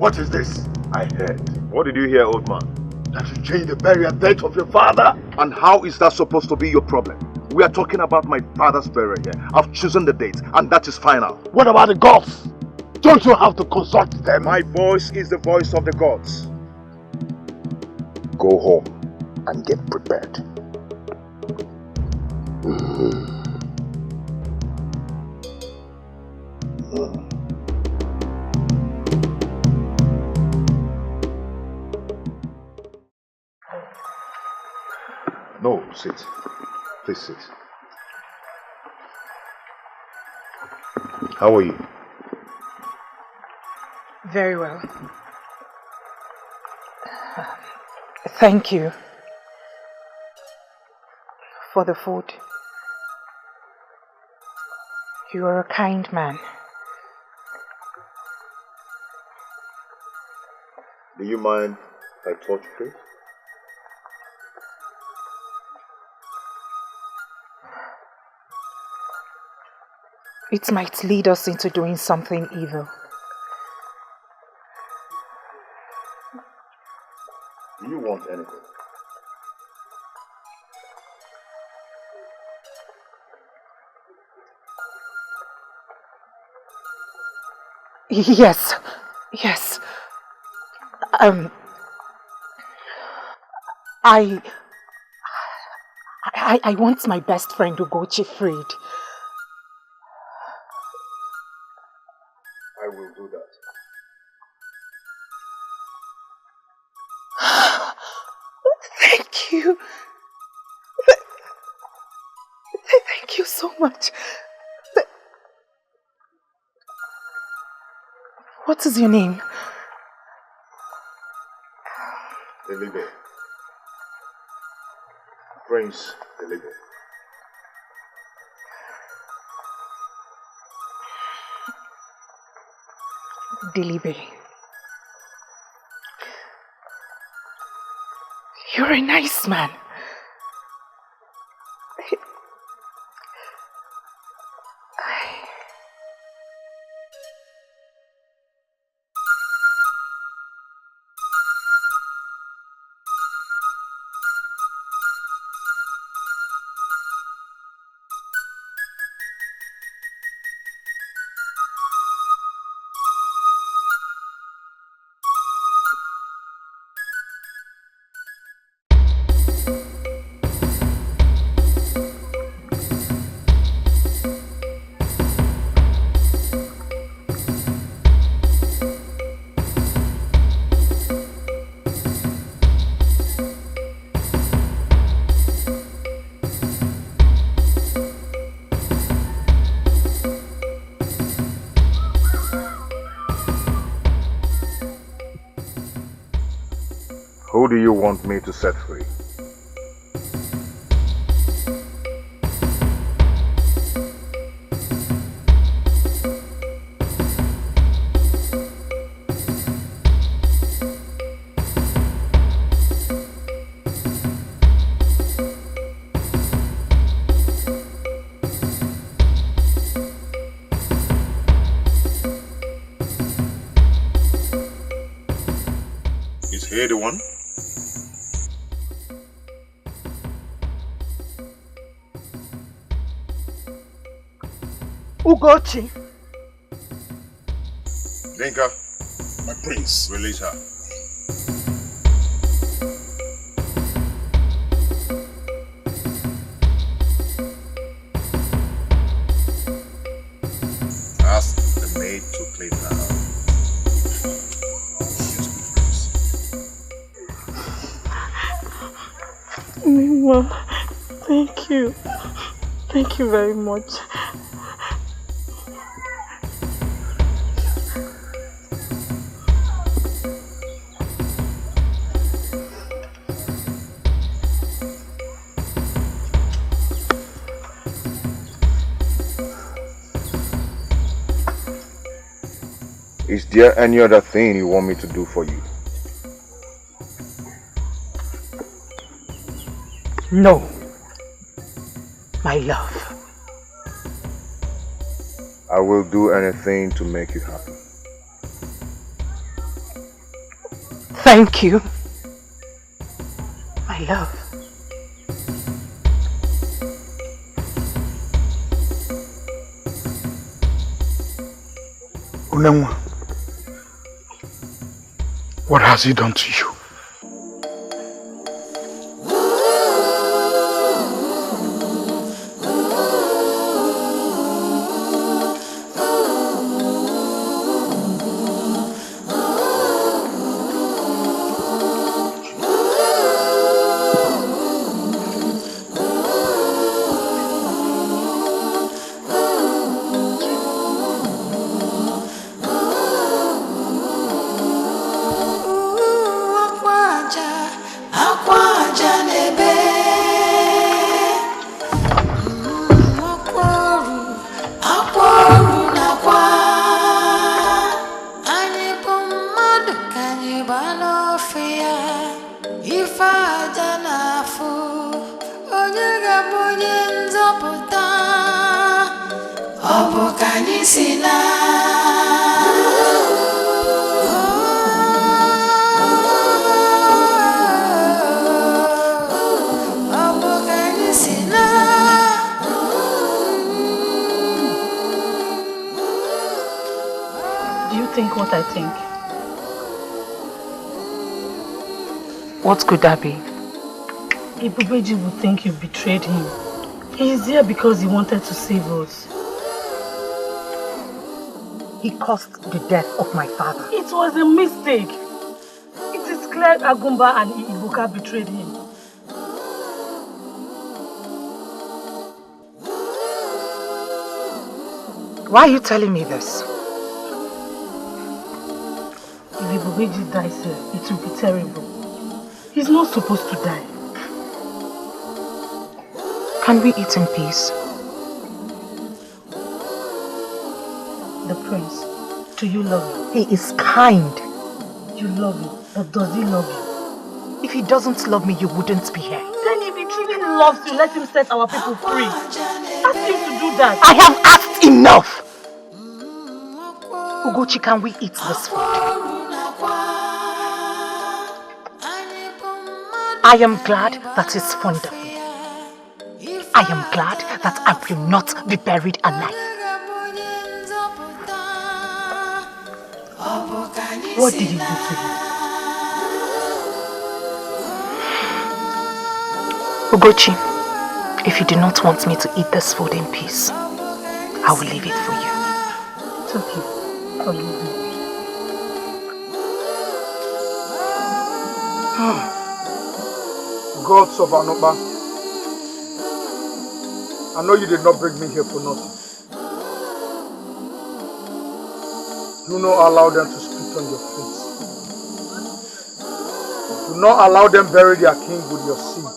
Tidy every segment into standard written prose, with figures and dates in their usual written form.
What is this? I heard. What did you hear, old man? That you changed the burial date of your father? And how is that supposed to be your problem? We are talking about my father's burial here. I've chosen the date, and that is final. What about the gods? Don't you have to consult them? My voice is the voice of the gods. Go home and get prepared. No, sit. Please sit. How are you? Very well. Thank you for the food. You are a kind man. Do you mind if I touch you, please? It might lead us into doing something evil. Do you want anything? Yes. Yes. I want my best friend Ugochi freed. I will do that. Thank you. Thank you so much. What is your name? Delibe. Prince Delibe. Delibe. You're a nice man. Who do you want me to set free? Is he the one? Ugochi. Dinka, my prince, release her. Ask the maid to clean her up. Mima, thank you. Thank you very much. Is there any other thing you want me to do for you? No, my love. I will do anything to make you happy. Thank you. My love. Unenwa, what has he done to you? What I think. What could that be? Ibubeji would think you betrayed him. He is here because he wanted to save us. He caused the death of my father. It was a mistake. It is clear Agumba and Ibuka betrayed him. Why are you telling me this? If Ibubeji dies here, it will be terrible. He's not supposed to die. Can we eat in peace? The prince, do you love him? He is kind. You love him, but does he love you? If he doesn't love me, you wouldn't be here. Then if he truly loves you, let him set our people free. Ask him to do that. I have asked enough! Ugochi, can we eat this food? I am glad that he's fond of me. I am glad that I will not be buried alive. What did he do to you? Ugochi, if you do not want me to eat this food in peace, I will leave it for you. It's okay. Forgive me. Gods of Anoba, I know you did not bring me here for nothing. Do not allow them to spit on your face. Do not allow them bury their king with your seeds.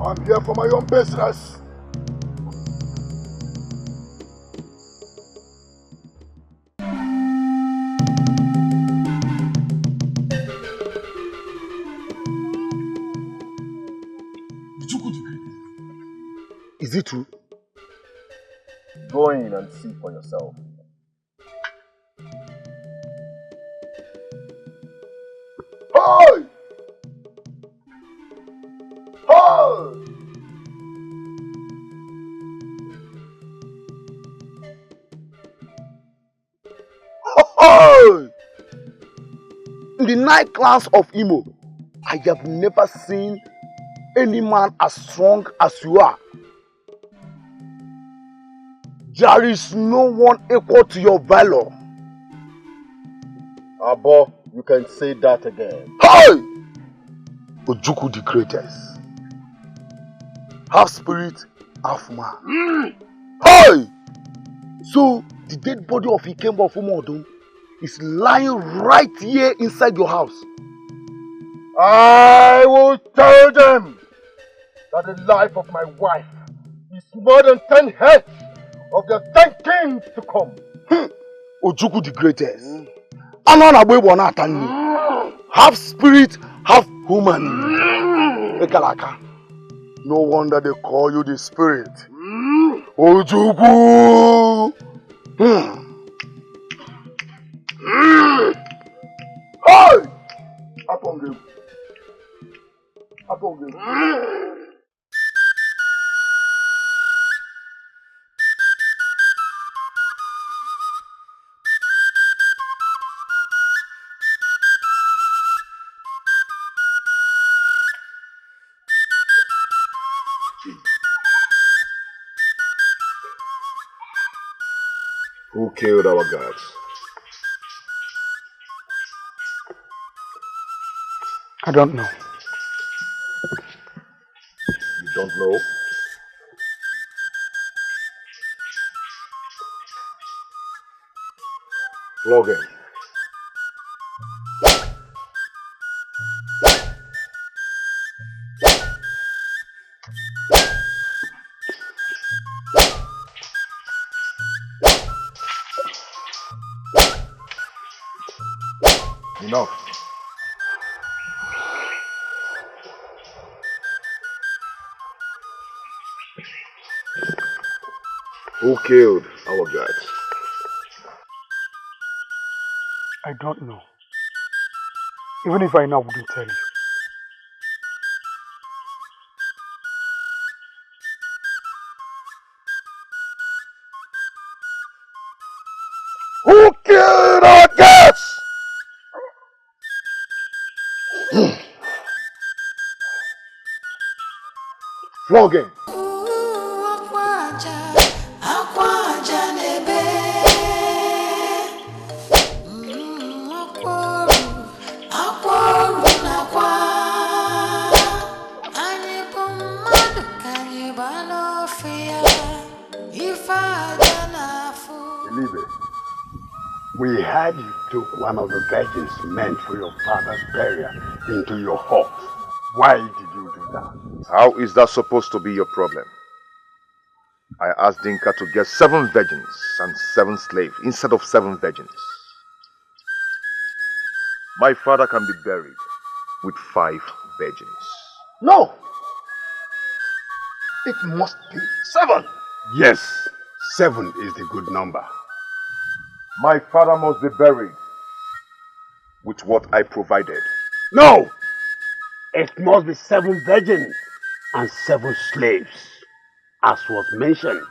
I'm here for my own business. Is it true? Go in and see for yourself. Hey! Hey! Hey! In the night class of Imo, I have never seen any man as strong as you are. There is no one equal to your valor. Abo, you can say that again. Hey! Ojukwu the greatest. Half spirit, half man. Hey! So, the dead body of Ikemba of Umodum is lying right here inside your house. I will tell them that the life of my wife is more than 10 heads of the 10 kings to come. Ojukwu the greatest. Half spirit, half human. Ekalaka. No wonder they call you the spirit. Ojukwu! Hey! Atongem. Who killed our gods? I don't know. You don't know? Flog him. Enough. Who killed our gods? I don't know. Even if I know, I wouldn't tell you. Who killed our gods? Flog him. We heard you took one of the virgins meant for your father's burial into your hut. Why did you do that? How is that supposed to be your problem? I asked Dinka to get 7 virgins and 7 slaves instead of 7 virgins. My father can be buried with 5 virgins. No! It must be 7. Yes, 7 is the good number. My father must be buried with what I provided. No! It must be 7 virgins and 7 slaves, as was mentioned.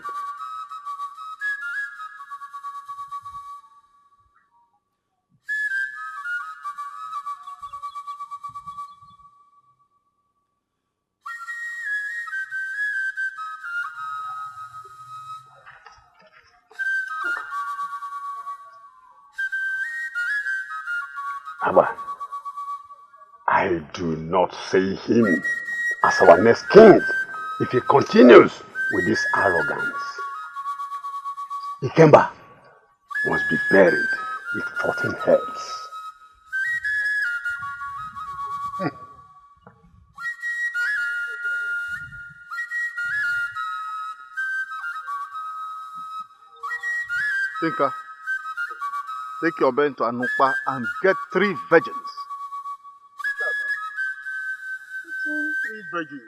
Abba, I do not see him as our next king if he continues with this arrogance. Ikemba must be buried with 14 heads. Tinker, take your men to Anupa and get 3 virgins. 3 virgins.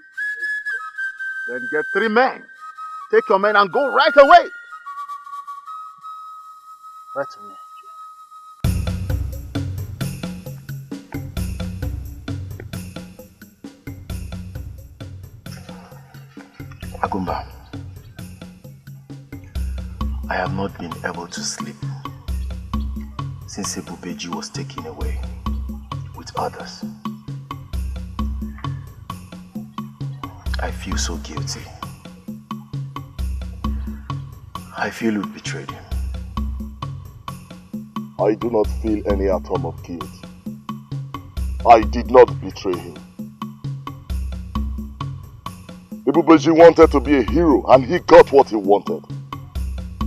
Then get 3 men. Take your men and go right away. Right away. Agumba, I have not been able to sleep since Ebubeji was taken away with others. I feel so guilty. I feel we betrayed him. I do not feel any atom of guilt. I did not betray him. Ebubeji wanted to be a hero and he got what he wanted.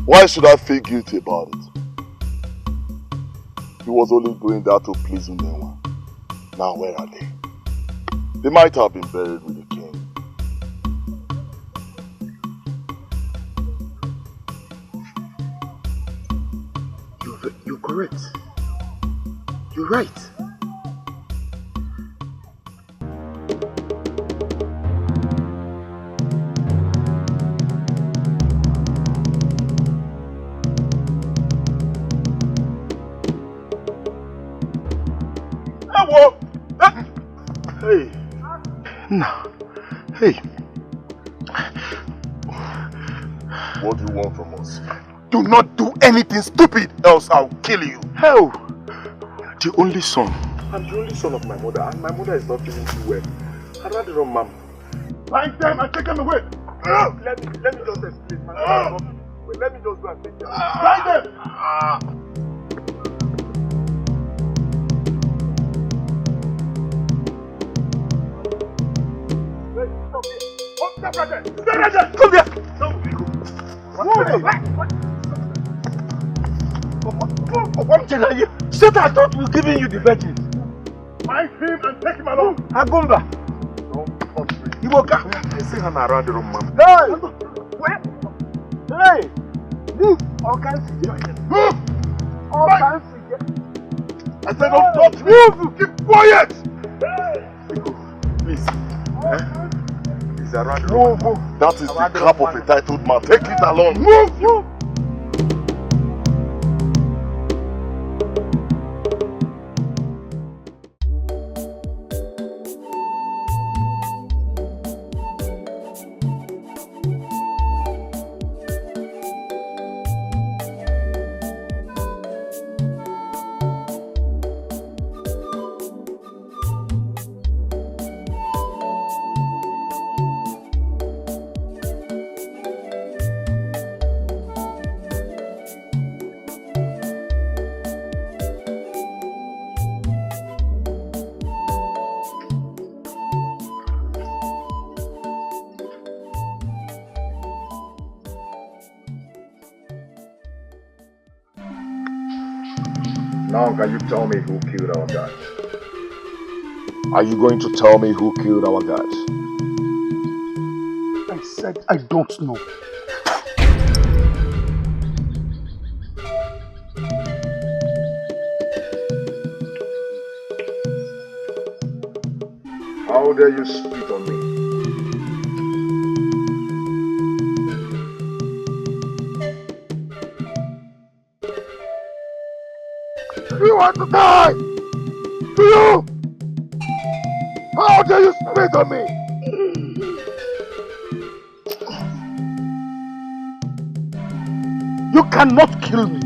Why should I feel guilty about it? He was only doing that to please Unenwa. Now where are they? They might have been buried with the king. You're correct. You're right. Hey. No. Hey. What do you want from us? Do not do anything stupid, else I'll kill you. Hell! The only son. I'm the only son of my mother, and my mother is not feeling too well. I'd rather run, ma'am. Find them and take them away. Let me just explain. My mother is not feeling well. Let me just go and take them. Find them! Stay right there! Come here! What are you? Said I thought we were giving you the virgins. Find him and take him along. Agumba. You woke up. I see him around the room, ma'am. Hey! Where? Hey! Move! All kinds of Move! All kinds I said don't touch me! Move! Keep quiet! Please. He's around the room. Move. That is the crap of a titled man. Take it along. Move! Now can you tell me who killed our guys? Are you going to tell me who killed our guys? I said I don't know. How dare you spit on me? You want to die? Do you? How dare you spit on me? You cannot kill me.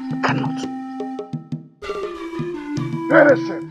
You cannot. Innocent.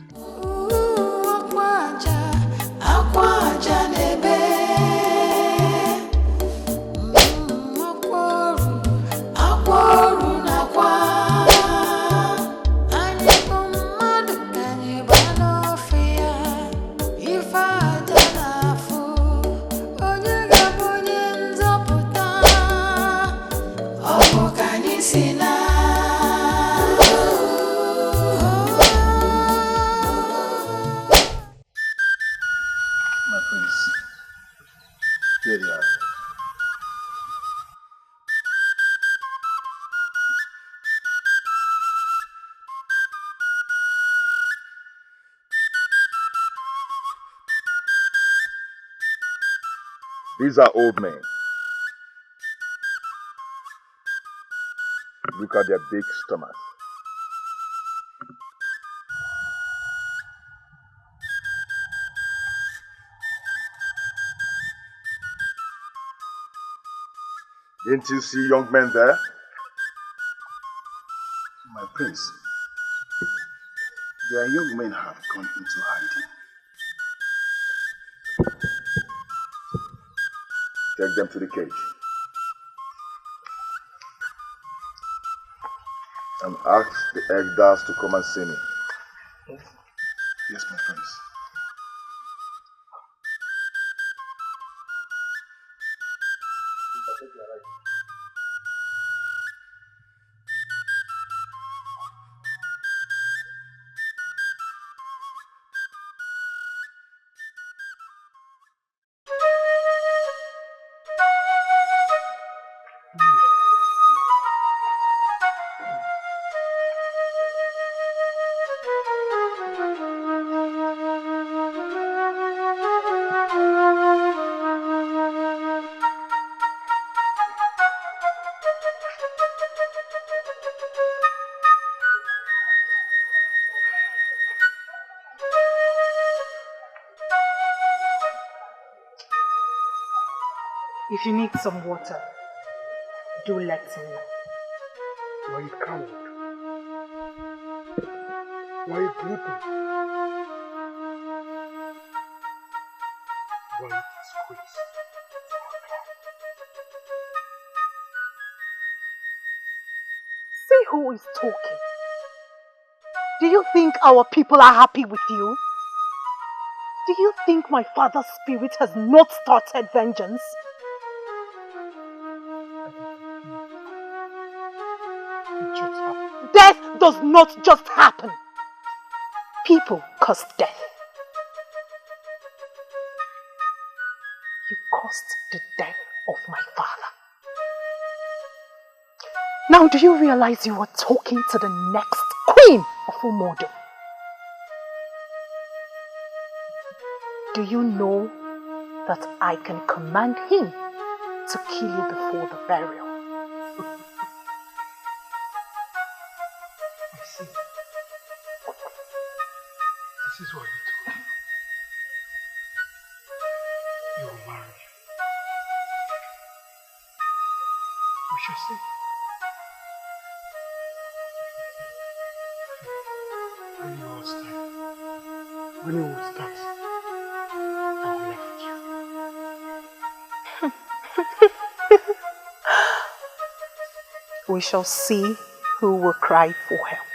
These are old men. Look at their big stomachs. Didn't you see young men there? My prince, their young men have gone into hiding. Take them to the cage. And ask the elders to come and see me. Yes, my prince. If you need some water, do let me know. Why you coward? Why you gluten? Why you squeeze? See who is talking. Do you think our people are happy with you? Do you think my father's spirit has not started vengeance? Death does not just happen. People cause death. You caused the death of my father. Now do you realize you are talking to the next queen of Umodo? Do you know that I can command him to kill you before the burial? I see. This is what we do. You will marry him. We shall see. When you all start, when you all start, I will left you. We shall see who will cry for help.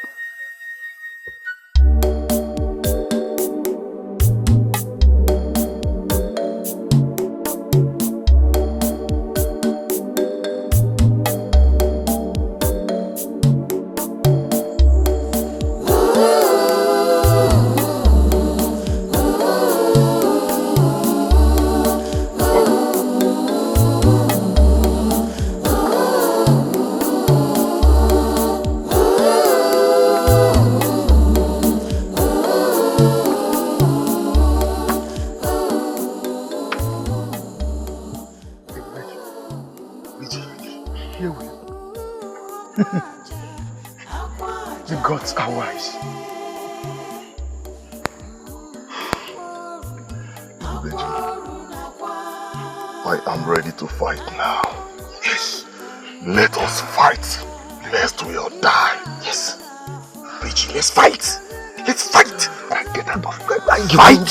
The gods are wise. I am ready to fight now. Yes. Let us fight, lest we all die. Yes. Bridgie, let's fight. Let's fight. Get out of bed. Fight.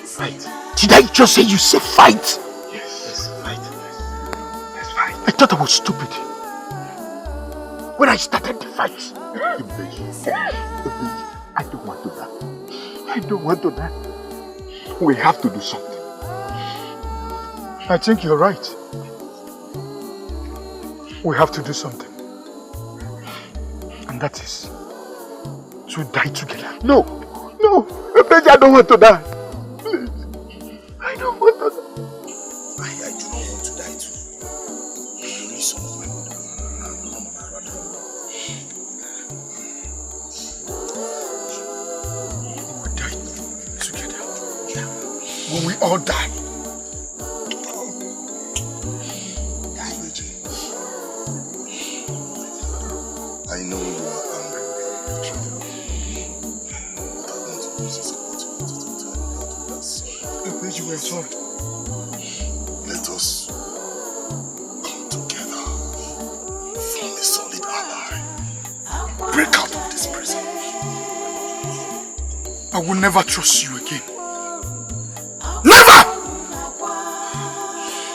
Fight. Did I just say you say fight? Yes. Fight. Let's fight. I thought I was stupid when I started the fight. I don't want to die. I don't want to die. We have to do something. I think you're right. We have to do something. And that is to die together. No, Beji, I don't want to die. Please. I don't want to die. I do not want to die too. I need some of my mother. We will die together. Yeah. When we all die, Let us come together, form a solid ally, break out of this prison. I will never trust you again. Never!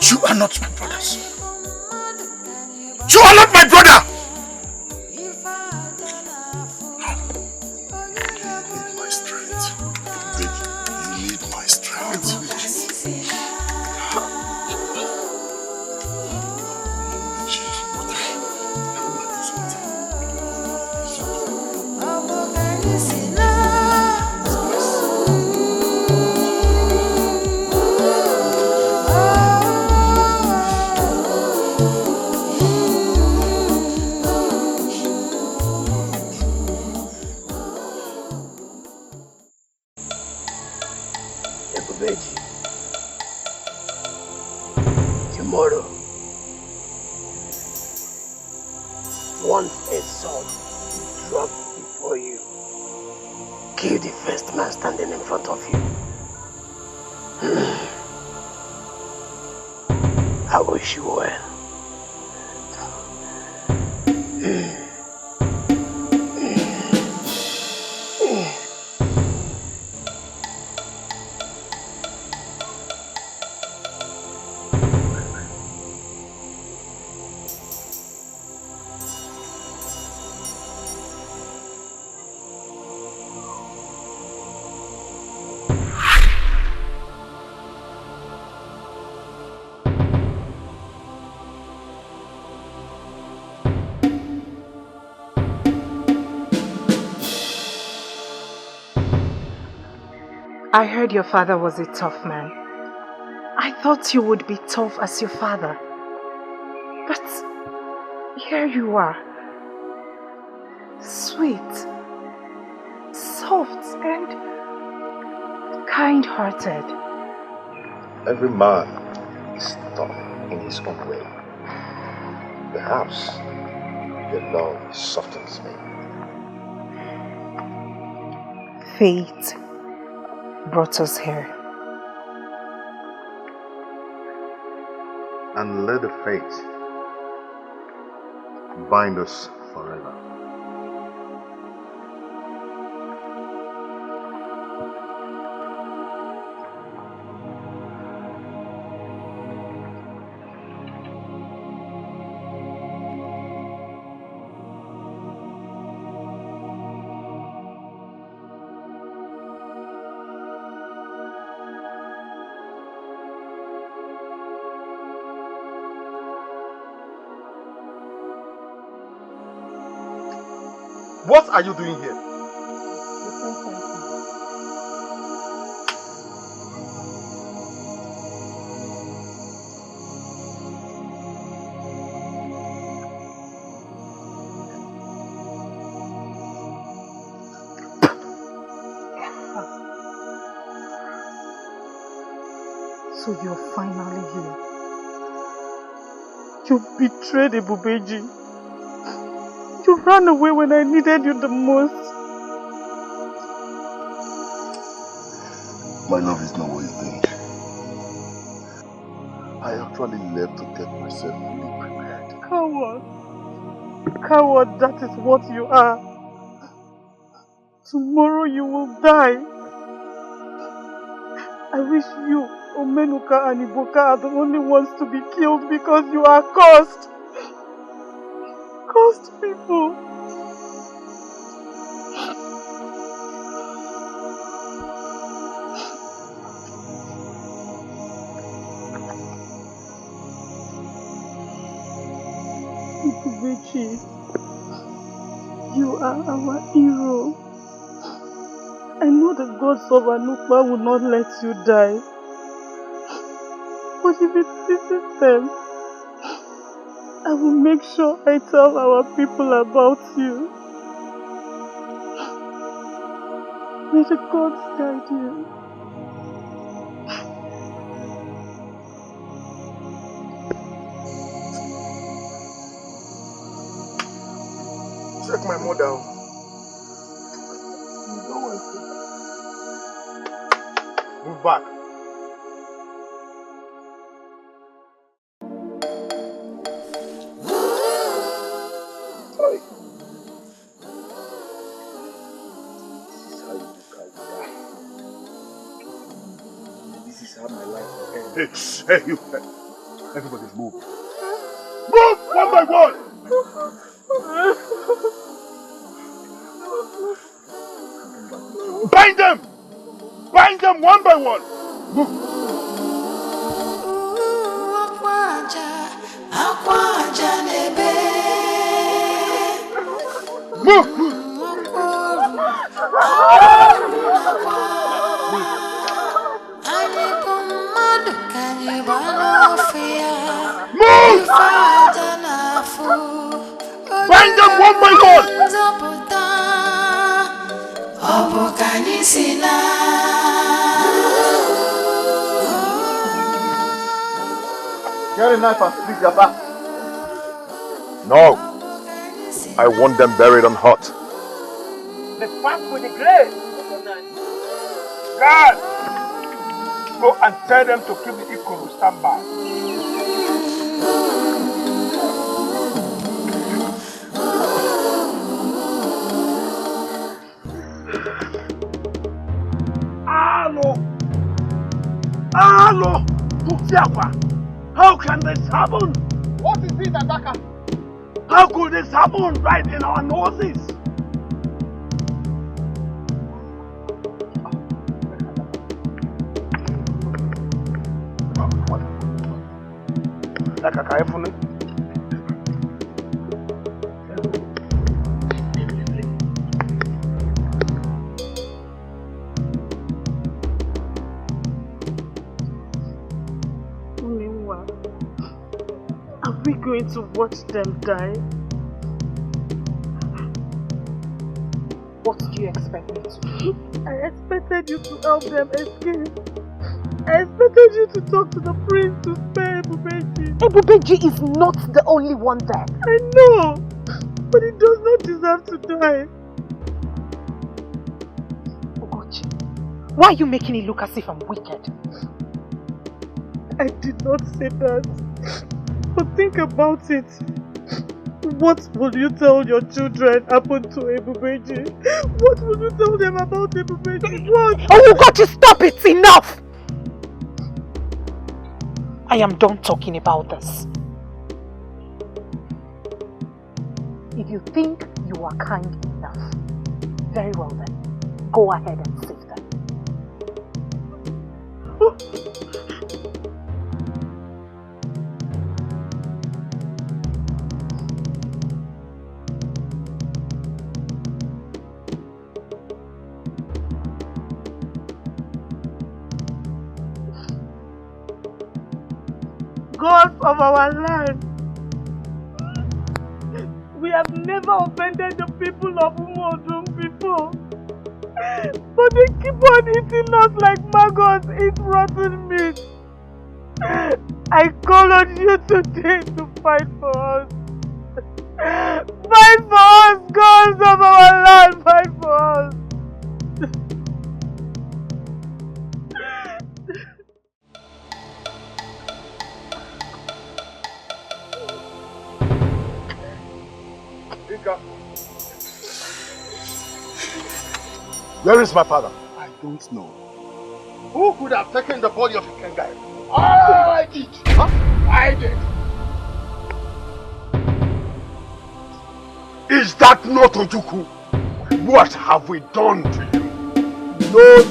You are not my brothers. You are not my brother! You need my strength. You need my strength. Tomorrow, once a sword is dropped before you, kill the first man standing in front of you. I wish you well. I heard your father was a tough man. I thought you would be tough as your father. But here you are. Sweet, soft, and kind-hearted. Every man is tough in his own way. Perhaps your love softens me. Fate brought us here. And let the fate bind us forever. What are you doing here? So you're finally here. You betrayed Ebubeji. You ran away when I needed you the most. My love is not what you think. I actually left to get myself fully prepared. Coward. Coward, that is what you are. Tomorrow you will die. I wish you, Omenuka and Iboka are the only ones to be killed because you are cursed. Cursed people. Ikubechi, you are our hero. I know the gods of Anukba will not let you die. But if it pleases them, I will make sure I tell our people about you. May the gods guide you. Check my mother. Move back. have my life. Hey, you. Everybody move. Move one by one. Bind them. Bind them one by one. Move. Move. Move! Bind them one by one! Get a knife and split their back. No. I want them buried on hot. The fact with the grave. Guard! Go and tell them to keep the Ikoro standby. Hello! Tufiakwa! How can this happen? What is it, Adaka? How could this happen right in our noses? Are we going to watch them die? What do you expect me to do? I expected you to help them escape. I expected you to talk to the prince to spare Ebubeji. Ebubeji is not the only one there. I know, but he does not deserve to die. Ogochi, why are you making it look as if I'm wicked? I did not say that. But think about it. What will you tell your children happened to Ebubeji? What will you tell them about Ebubeji? What? Oh, Ogochi, stop it! Enough! I am done talking about this. If you think you are kind enough, very well then, go ahead and save them. Gods of our land, we have never offended the people of Umodum before, but they keep on eating us like maggots eat rotten meat. I call on you today to fight for us. Fight for us, gods of our land, fight for us. Where is my father? I don't know. Who could have taken the body of Ikengai? I did. Huh? I did. Is that not Ojuku? What have we done to you? No,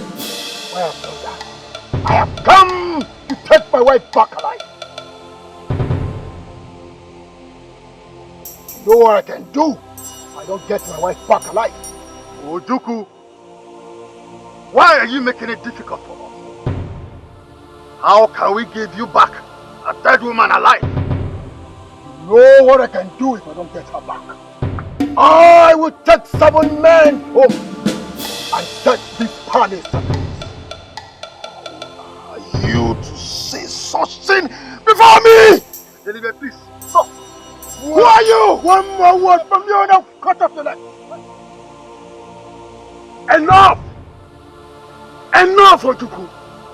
I have done that. I have come to take my wife back alive. You know what I can do if I don't get my wife back alive? Ojuku, why are you making it difficult for us? How can we give you back a dead woman alive? You know what I can do if I don't get her back? I will take 7 men home and set this palace ablaze. Are you to say such thing before me? Deliver, please. Stop. Who are you? One more word from you and I'll cut off your leg. Enough! Enough, Ojuku!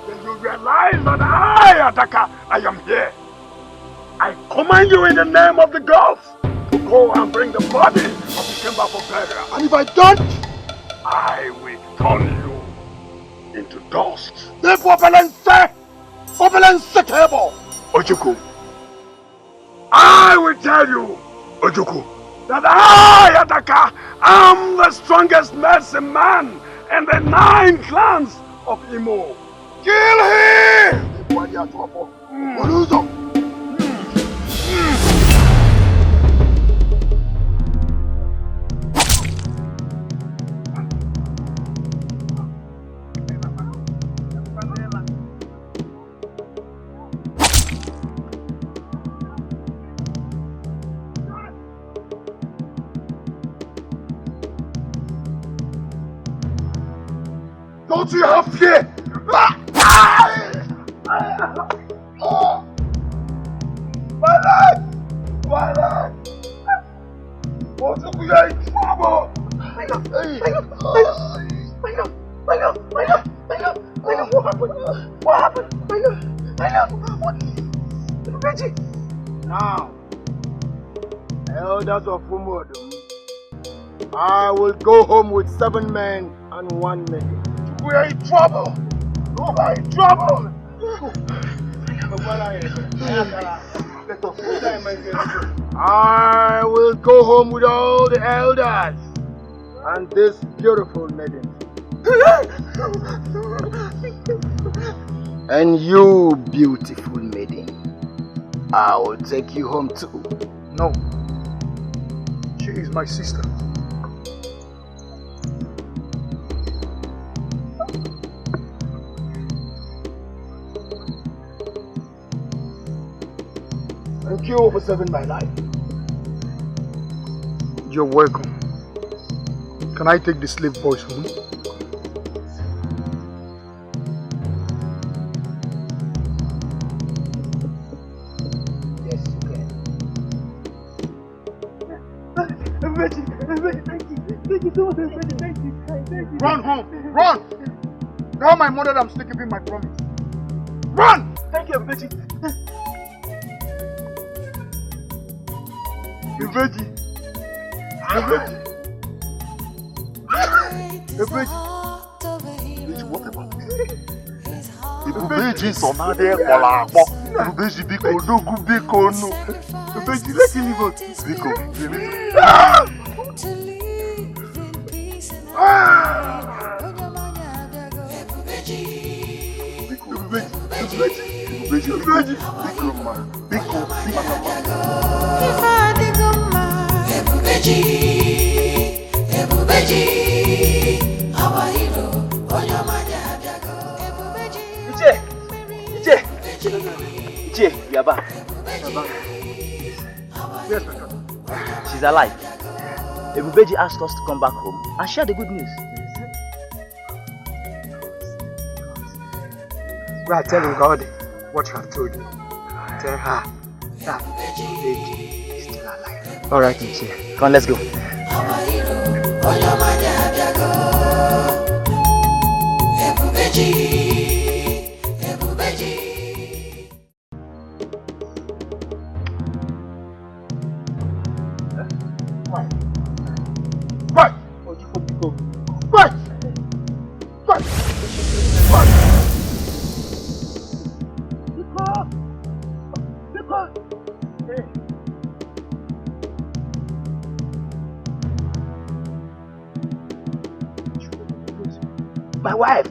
Then you realize that I, Adaka, I am here. I command you in the name of the gods to go and bring the body of the Kimba for burial. And if I don't, I will turn you into dust. Leave Wapalense! Unsettlable! Ojukwu, I will tell you, Ojukwu, that I, Adaka, am the strongest medicine man in the 9 clans of Imo. Kill him! Don't you have fear? My leg! My leg! Ojukwu, you're in trouble! What happened? What happened? What? Now, elders of Umodum, I will go home with 7 men and 1 maiden. We are in trouble! We are in trouble! I will go home with all the elders and this beautiful maiden. And you, beautiful maiden, I will take you home too. No. She is my sister. Thank you for saving my life. You're welcome. Can I take the slave boys home? Yes, you can. Thank you so much, thank you. Run home! Run! Tell my mother that I'm still keeping my promise. Run! Thank you, Beji. Ibeji! What about this? Ibeji sonade kola akpo. Ibeji biko dogu biko no. Ibeji, let him live out. Biko, Iche, Yaba. Yes, my God. She's alive. Ebubeji asked us to come back home and share the good news. We are telling God what you have told me. Tell her that Ebubeji is still alive. Alright, Iche. Come on, let's go.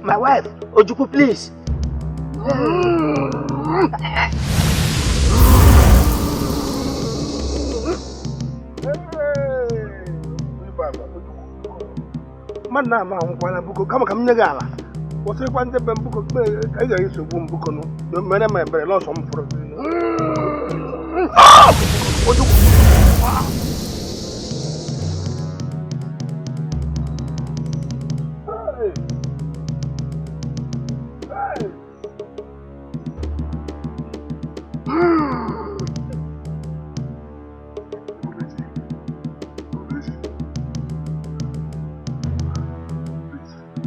My wife, Ojukwu, please. Man, now, buko. Come on, Nagala. What's the one that Bambuko? I used to boom buko. The man of my very lost some for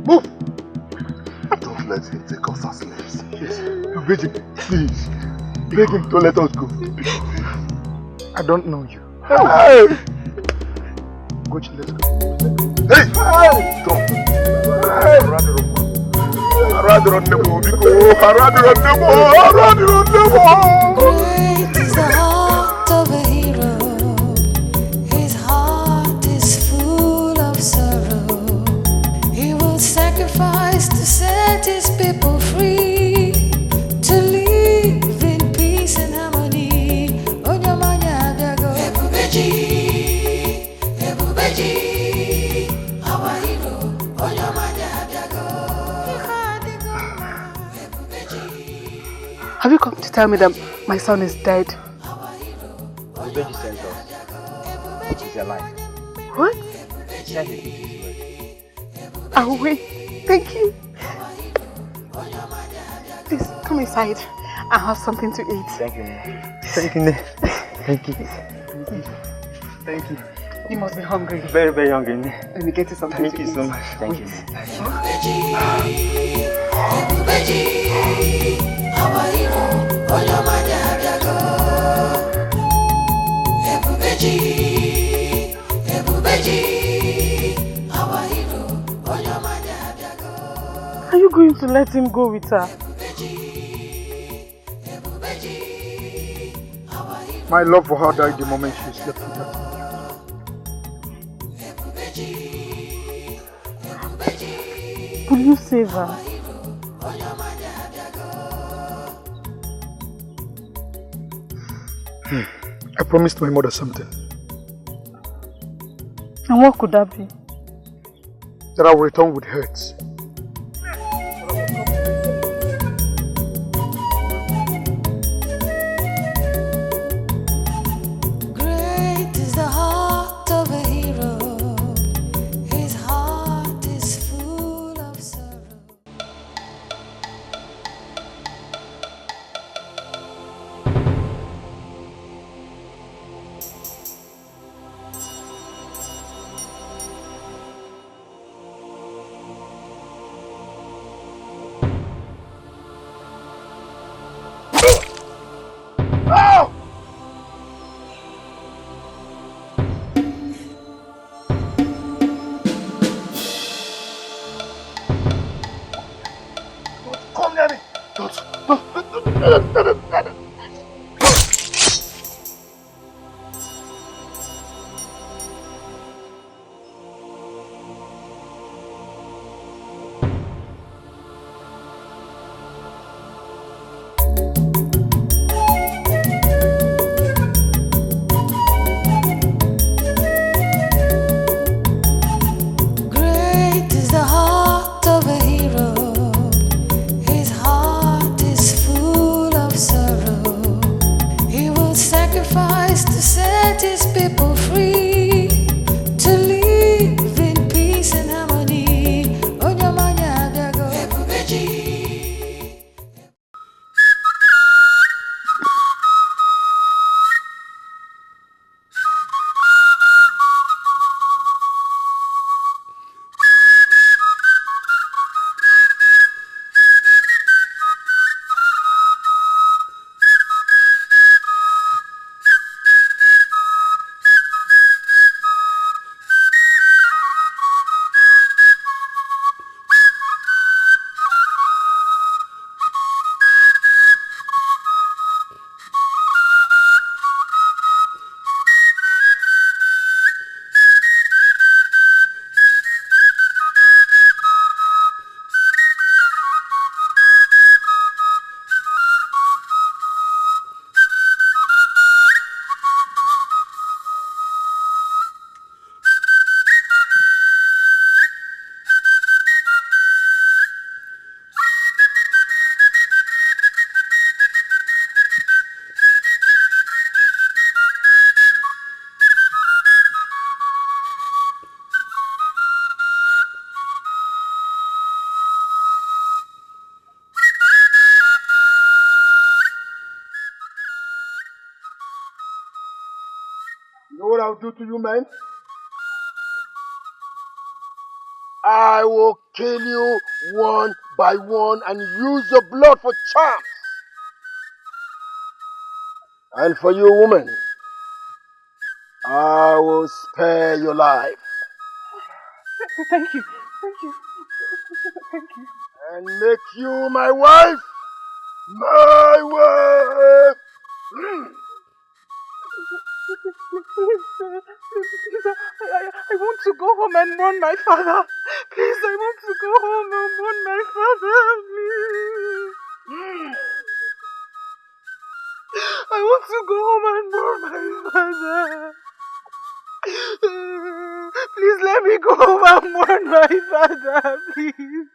move! Don't let him take us as slaves. Yes. Virgin, please. Beg him to let us go. I don't know you. Hey! Gochi, let's go. Hey! Stop! Hey! Great is the heart of a hero. His heart is full of sorrow. He will sacrifice to set his people free, to live in peace and harmony. Onyamanya Dago. Ebubeji, our hero. Onyamanya Dago. Have you come to tell me that my son is dead? Ubeji sent us. He's alive. What? He said he did his work. I'll wait. Thank you. Please, come inside. I have something to eat. Thank you, Nne. Thank you, Nne. Thank you. Thank you. You must be hungry. Very, very hungry, Nne. Let me get you something Thank to you eat. so much. Thank you, Nne. Our hero, Onyamanya Dago. Ebubeji, our hero, Onyamanya Dago. Are you going to let him go with her? My love for her died the moment she slept with her. Will you save her? I promised my mother something. And what could that be? That I will return with hurts. Great is the heart of a hero. His heart is full of sorrow. Come near me. Don't. Great is the heart of a hero. His heart is full of sorrow. He will sacrifice to set his people free, to live in peace and harmony. Onyamanya Dago. You know what I'll do to you, man? I will kill you one by one and use your blood for charms. And for you, woman, I will spare your life. Thank you. Thank you. Thank you. and make you my wife. My wife! Please, I want to go home and mourn my father. Please, I want to go home and mourn my father. Please. I want to go home and mourn my father. Please let me go home and mourn my father, please.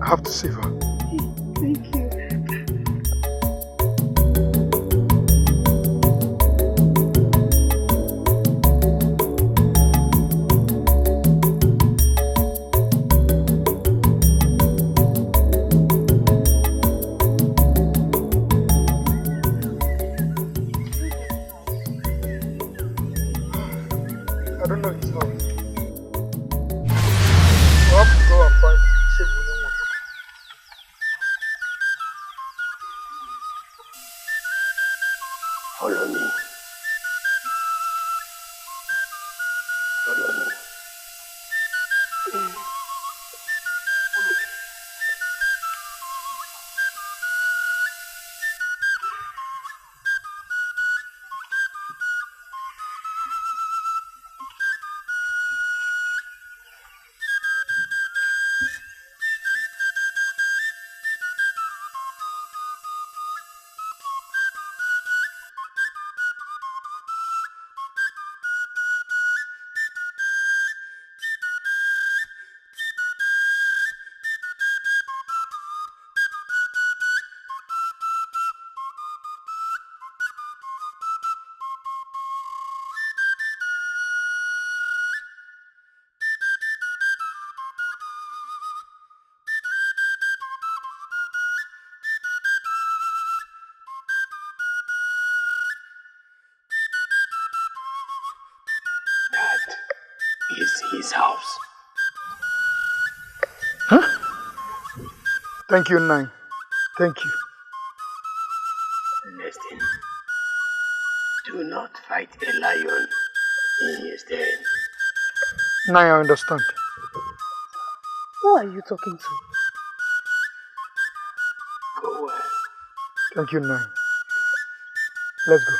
I have to save her. Thank you. I don't know his house. We'll have to go and find save Unenwa. Follow me. Follow me. That is his house. Huh? Thank you, Nine. Thank you. Listen. Do not fight a lion in his den. Nine, I understand. Who are you talking to? Go well. Thank you, Nine. Let's go.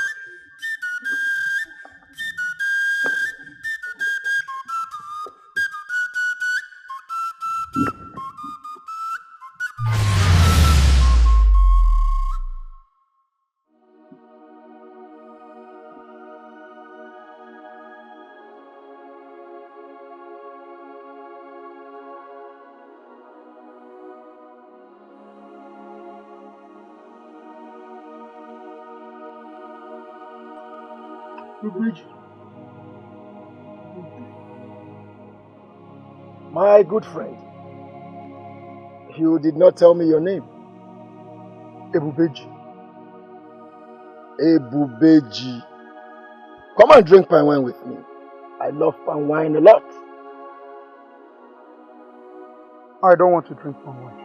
My good friend, you did not tell me your name. Ebubeji. Ebubeji. Come and drink palm wine with me. I love palm wine a lot. I don't want to drink palm wine.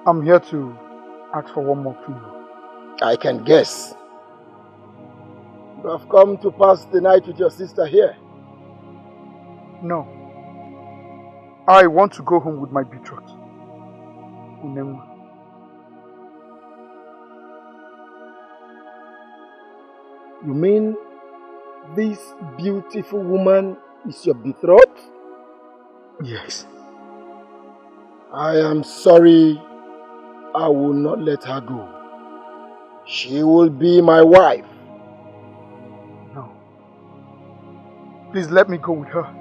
I'm here to ask for one more favor. I can guess. You have come to pass the night with your sister here. No. I want to go home with my betrothed, Unenwa. You mean this beautiful woman is your betrothed? Yes. I am sorry. I will not let her go. She will be my wife. No. Please let me go with her.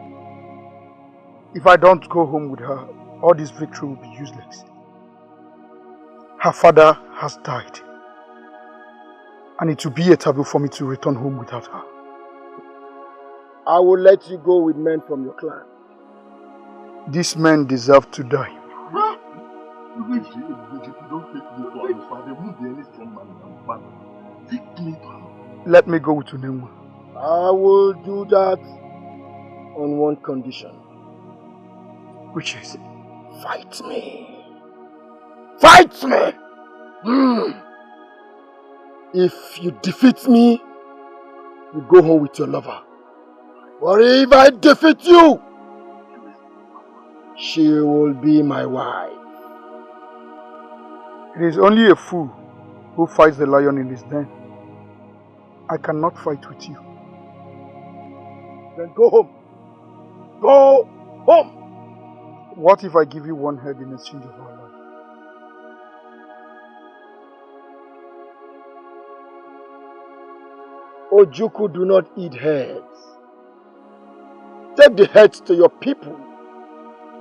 If I don't go home with her, all this victory will be useless. Her father has died. And it will be a taboo for me to return home without her. I will let you go with men from your clan. These men deserve to die. Let me go with Unenwa. I will do that on one condition. Which is? Fight me. Fight me! If you defeat me, you go home with your lover. Or if I defeat you, she will be my wife. It is only a fool who fights the lion in his den. I cannot fight with you. Then go home. Go home! What if I give you one head in exchange of our life? Ojukwu do not eat heads. Take the heads to your people.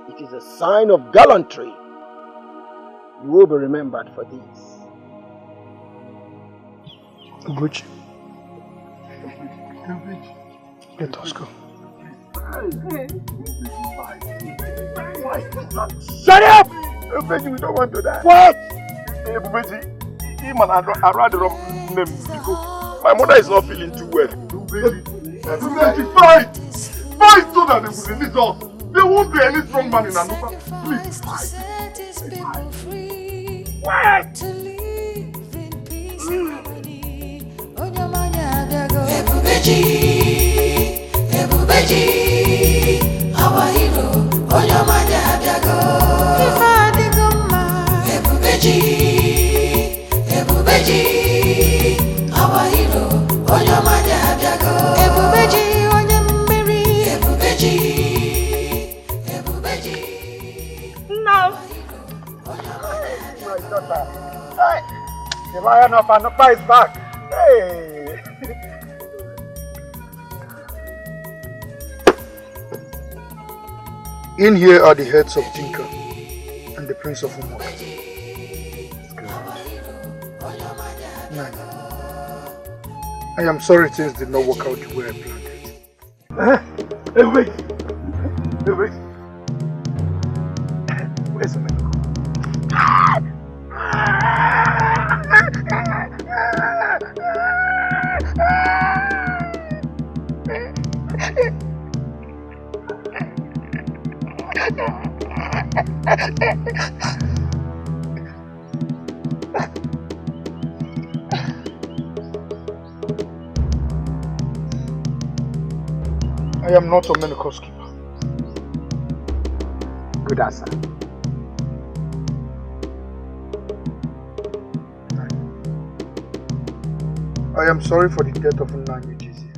It is a sign of gallantry. You will be remembered for this. Ugochi. Let us go. Shut up! Ugochi, we don't want to die. What? Ugochi, I'd rather my mother is not feeling too well. Ugochi, fight! Fight so that they will release us. There won't be any strong man in Anupa. Please fight. What? Ebubeji, our hero, Onyamanya Abiago. Ebubeji, our hero, Onyamanya Abiago. Ebubeji, Now, My daughter. Hey, the lion of Anupa is back. Hey. In here are the heads of Dikeh and the Prince of Umar. I am sorry things did not work out the way I planned it. Hey, wait. Where's my I am not a menopause keeper. Good answer. I am sorry for the death of Nanya Jizia.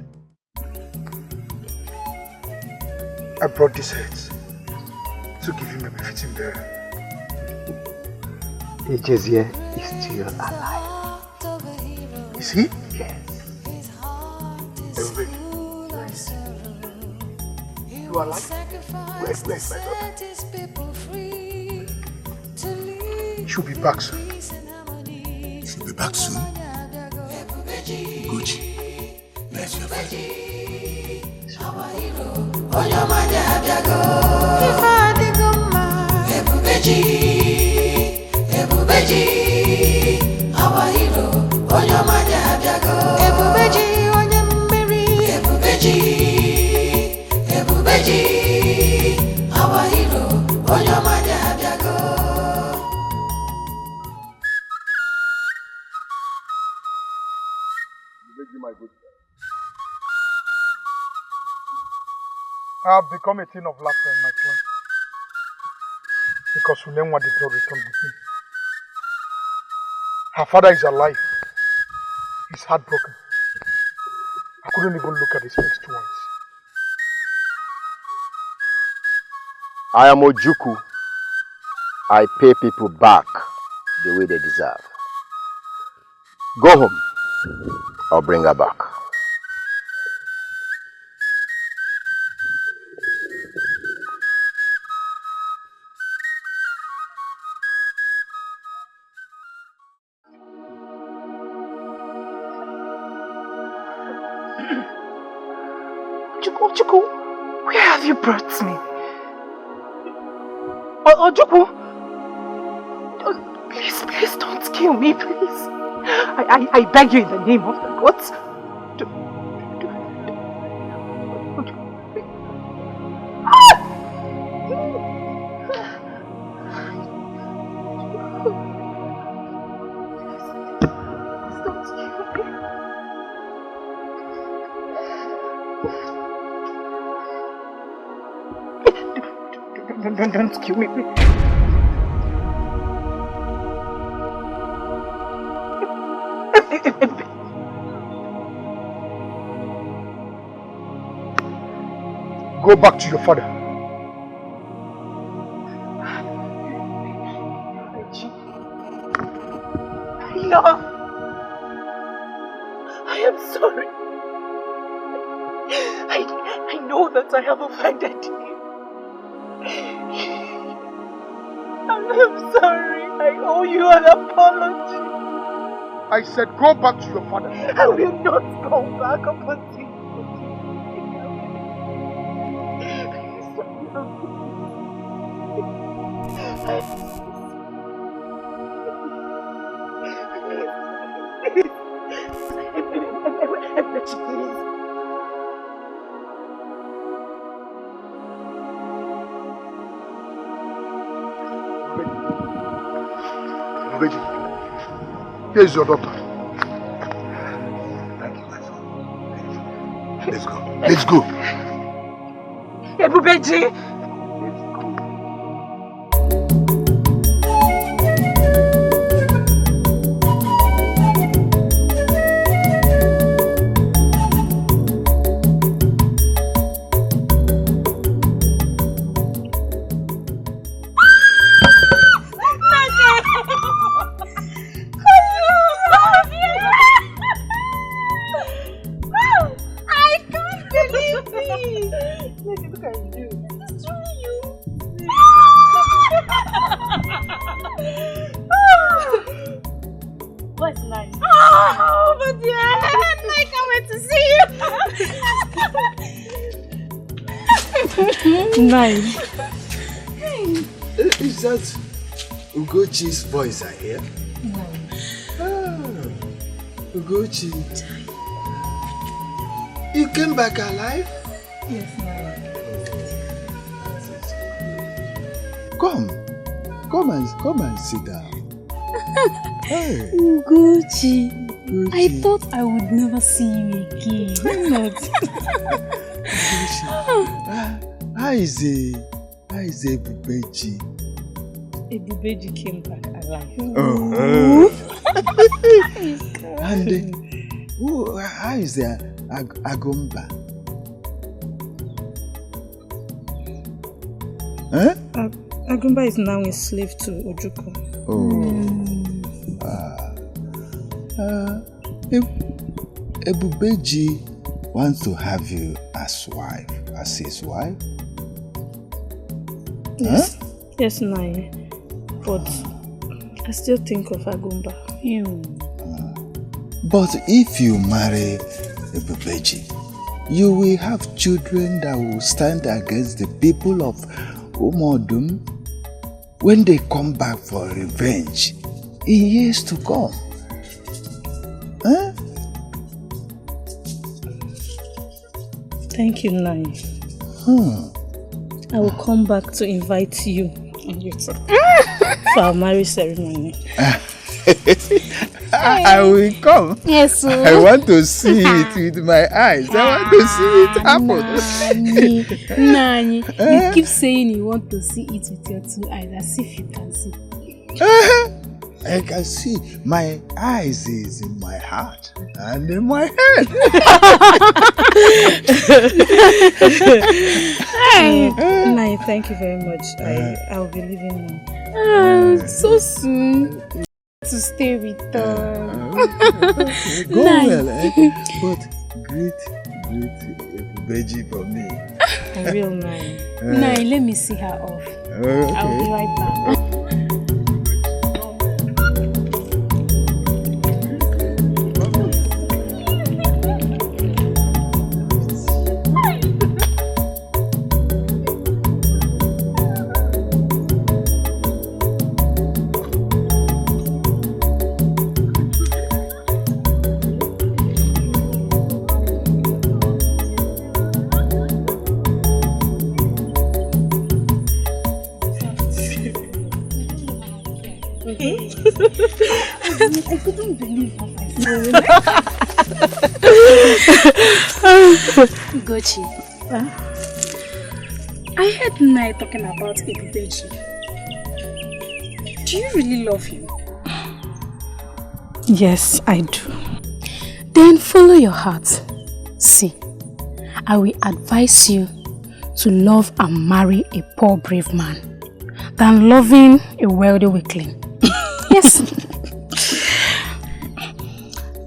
I brought these heads to give him a befitting burial. Jizia is still alive. Is he? Yes. You are alive? Where's my daughter? She'll be back soon. She'll be back soon. Ugochi, bless your father. Onyamanya Abiago. Ebubeji, our hero. Onyamanya Abiago. Ebubeji, our hero. Onyamanya Abiago. My good friend. I have become a thing of laughter in my clan because Unenwa did not return with me. Her father is alive. He's heartbroken. I couldn't even look at his face twice. I am Ojukwu. I pay people back the way they deserve. Go home. I'll bring her back. Ojukwu, where have you brought me? Ojukwu, please don't kill me, please. I beg you in the name of the gods. Don't kill me, please. Go back to your father. No. I am sorry. I know that I have offended you. I'm sorry. I owe you an apology. I said go back to your father. I will not go back upon you. Here is your daughter. Thank you, my son. Let's go. Let's go. Ebubeji! Nice. Is that Ugochi's voice I hear? No. Oh, Ugochi. You came back alive? Yes, ma'am. Come and sit down. Hey. Ugochi, I thought I would never see you again. Why not? How is Ebubeji? Ebubeji came back alive. Oh. And how is Agumba? Huh? Agumba is now a slave to Ojukwu. Ebubeji wants to have you as his wife. Yes, huh? Yes, Nai. But I still think of Agumba. But if you marry Ebubeji, you will have children that will stand against the people of Umodum when they come back for revenge in years to come. Huh? Thank you, Nai. I will come back to invite you for our marriage ceremony. I will come. Yes, sir. I want to see it with my eyes. I want to see it happen. Nani, you keep saying you want to see it with your two eyes, as if you can see. I can see. My eyes is in my heart and in my head. Nai, thank you very much. I'll be leaving now. So soon. To stay with us. Go well, but greet Beji for me. I will, Nai. Nai, let me see her off. Okay. I'll be right back. I couldn't believe what I saw. Gochi, I heard Nai talking about Ebubeji. Do you really love him? Yes, I do. Then follow your heart. See, I will advise you to love and marry a poor brave man than loving a wealthy weakling. Yes.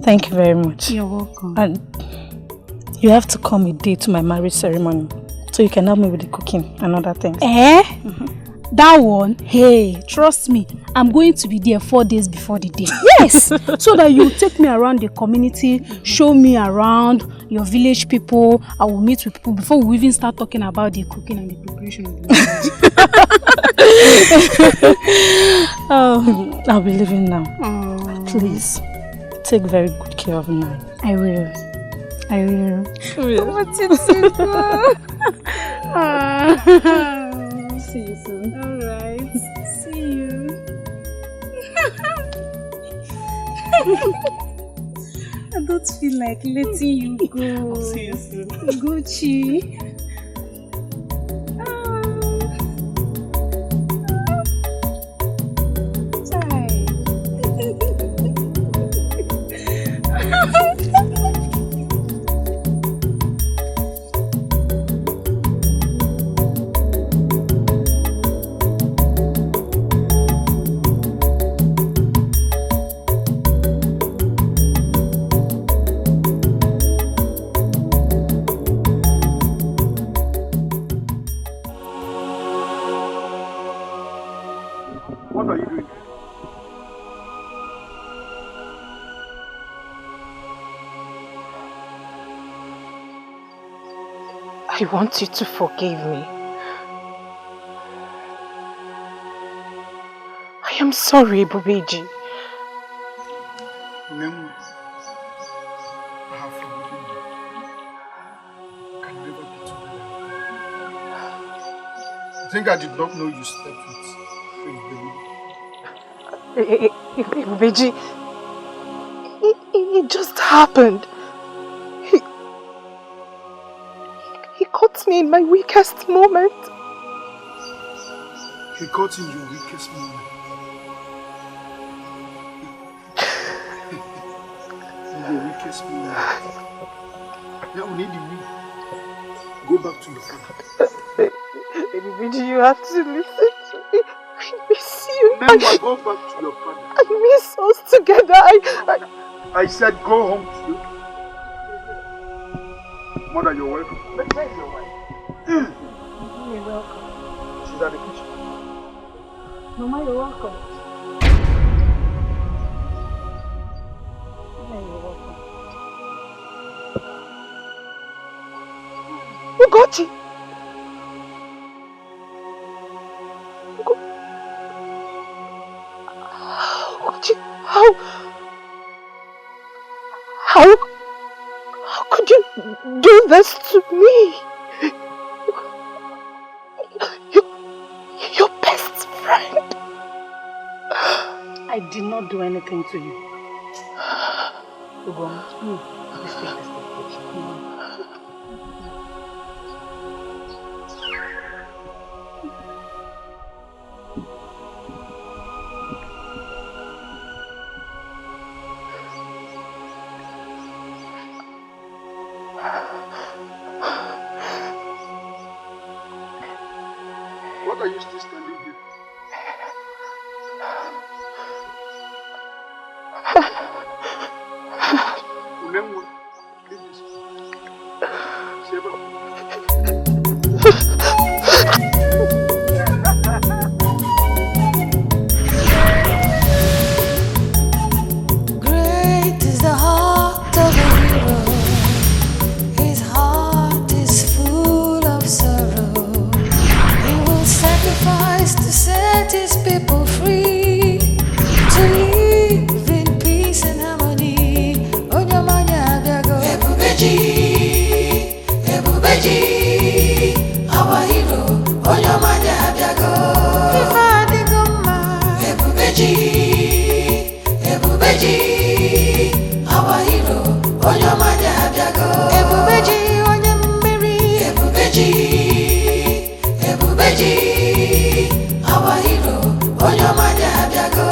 Thank you very much. You're welcome. And you have to come a day to my marriage ceremony so you can help me with the cooking and other things. That one? Hey, trust me, I'm going to be there 4 days before the day. Yes! So that you take me around the community, show me around your village people. I will meet with people before we even start talking about the cooking and the preparation of the marriage. I'll be leaving now. Please, take very good care of Nai. I will. I will. What's it, see you soon. Alright. See you. I don't feel like letting you go. I'll see you soon. Gucci. I want you to forgive me. I am sorry, Ebubeji. Nemu, I have forgiven you. We can never be together. I think I did not know you slept with Ebubeji, it just happened. He caught me in my weakest moment. He caught in your weakest moment. In your weakest moment. Now we need you. Go back to your father. Ebubeji, you have to listen to me. I miss you. Remember, go back to your father. I miss us together. I said go home to you. Mother, you're welcome. But where's your wife? You're welcome. She's at the kitchen. Mama, you're welcome. You're welcome. Ugochi! Ugochi, how could you do this to me? Your best friend. I did not do anything to you. Ugo, let's take this to the kitchen. What are you still standing here? Leave this. Onyomanya Biago.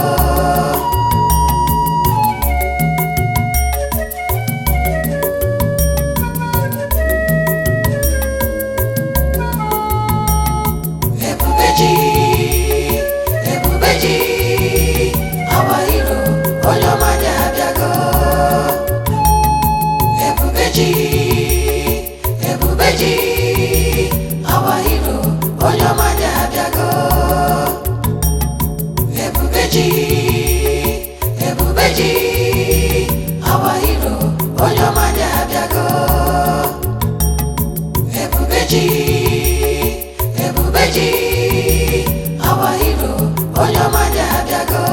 Ebubeji, Ebubeji, our hero, Onyomanya Biago. Ebubeji, Ebubeji, our hero, Onyomanya Biago. Ebubeji, Ebubeji, our hero, Onyomanya Biago. Ebubeji, Ebubeji, our hero, Onyomanya Biago.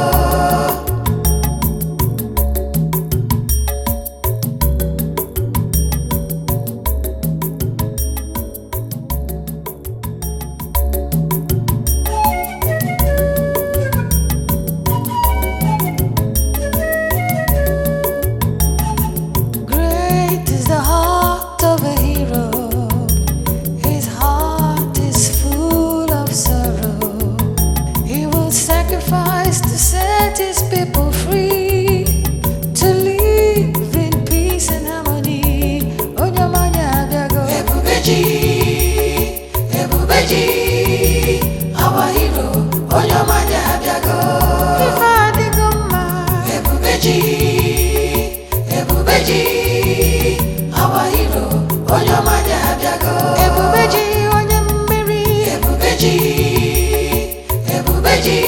Great is the heart of a hero. His heart is full of sorrow. He will sacrifice to set his people free, to live in peace and harmony. Onyomanya Biago. Ebubeji, Ebubeji, our hero. Onyomanya Biago. Ifadigoma. Ebubeji, Ebubeji, our hero. Onyomanya Biago. Ebubeji, Onyemmeri. Ebubeji, Ebubeji,